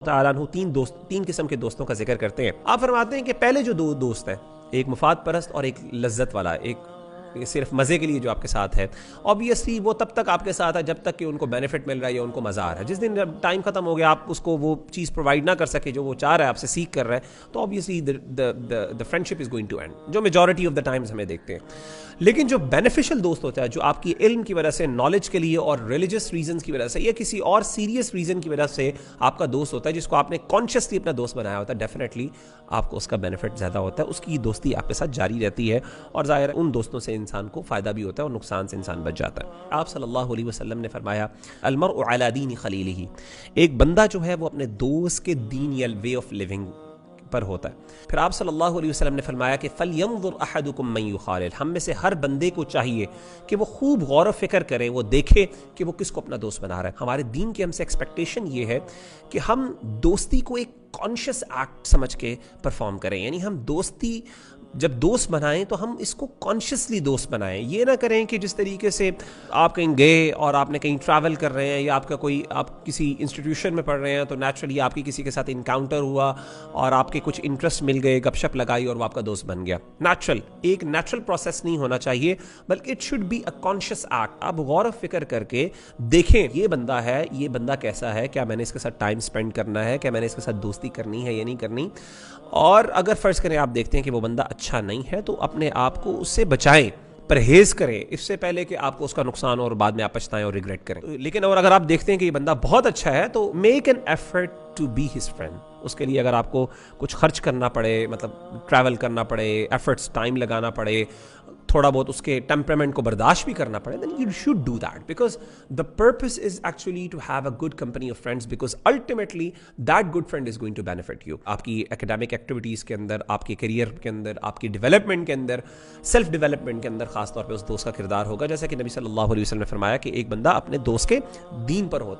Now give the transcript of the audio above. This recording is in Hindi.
ताला अन्हु तीन किस्म के दोस्तों का जिक्र करते हैं। आप फरमाते हैं कि पहले जो दो दोस्त हैं, एक मुफाद परस्त और एक लज्जत वाला, एक सिर्फ मज़े के लिए जो आपके साथ है। ऑब्वियसली वो तब तक आपके साथ है जब तक कि उनको बेनिफिट मिल रहा है या उनको मज़ा आ रहा है। जिस दिन टाइम ख़त्म हो गया, आप उसको वो चीज़ प्रोवाइड ना कर सके जो वो चाह रहा है, आपसे सीख कर रहा है, तो obviously the friendship is going to end, जो मेजॉरिटी ऑफ द टाइम्स हमें देखते हैं। लेकिन जो बेनिफिशियल दोस्त होता है, जो आपकी इल्म की वजह से, नॉलेज के लिए और रिलीजियस रीजंस की वजह से या किसी और सीरियस रीज़न की वजह से आपका दोस्त होता है, जिसको आपने कॉन्शियसली अपना दोस्त बनाया होता है, डेफिनेटली आपको उसका बेनिफिट ज़्यादा होता है, उसकी दोस्ती आपके साथ जारी रहती है और ज़ाहिर उन दोस्तों से इंसान को फ़ायदा भी होता है और नुकसान से इंसान बच जाता है। आप सल्लल्लाहु अलैहि वसल्लम ने फरमाया, अलमरउ अला दीनी खलीलिही, एक बंदा जो है वो अपने दोस्त के दीन या वे ऑफ लिविंग पर होता है। फिर आप सल्लल्लाहु अलैहि वसल्लम ने फरमाया कि फलयंजुर अहदुकुम मन युखालिल, हम में से हर बंदे को चाहिए कि वो खूब गौर व फिक्र करे, वो देखे कि वो किसको अपना दोस्त बना रहा है। हमारे दीन की हमसे एक्सपेक्टेशन ये है कि हम दोस्ती को एक कॉन्शियस एक्ट समझ के परफॉर्म करें, यानी हम दोस्ती जब दोस्त बनाएं तो हम इसको कॉन्शियसली दोस्त बनाएं। ये ना करें कि जिस तरीके से आप कहीं गए और आपने कहीं ट्रैवल कर रहे हैं या आप किसी इंस्टीट्यूशन में पढ़ रहे हैं, तो नेचुरली आपकी किसी के साथ इनकाउंटर हुआ और आपके कुछ इंटरेस्ट मिल गए, गपशप लगाई और वो आपका दोस्त बन गया। एक नेचुरल प्रोसेस नहीं होना चाहिए, बल्कि it should be a conscious act. आप गौर व फिक्र करके देखें, ये बंदा है, ये बंदा कैसा है, क्या मैंने इसके साथ टाइम स्पेंड करना है, क्या मैंने इसके साथ दोस्ती करनी है या नहीं करनी। और अगर फ़र्ज़ करें आप देखते हैं कि वो बंदा अच्छा नहीं है, तो अपने आप को उससे बचाएं, परहेज़ करें, इससे पहले कि आपको उसका नुकसान और बाद में आप पछताएं और रिग्रेट करें। लेकिन और अगर आप देखते हैं कि ये बंदा बहुत अच्छा है, तो make an effort to be his friend. उसके लिए अगर आपको कुछ खर्च करना पड़े, मतलब ट्रैवल करना पड़े, एफर्ट्स टाइम लगाना पड़े, थोड़ा बहुत उसके टेम्परामेंट को बर्दाश्त भी करना पड़े, then you should do that, because the purpose is actually to have a good company of friends, because ultimately that good friend is going to benefit you। आपकी एकेडमिक एक्टिविटीज़ के अंदर, आपके करियर के अंदर, आपकी डेवलपमेंट के अंदर, सेल्फ डेवलपमेंट के अंदर खासतौर पे उस दोस्त का किरदार होगा, जैसा कि नबी सल्लल्लाहु अलैहि वसल्लम ने फरमाया कि एक बंदा अपने दोस्त के दीन पर होता है।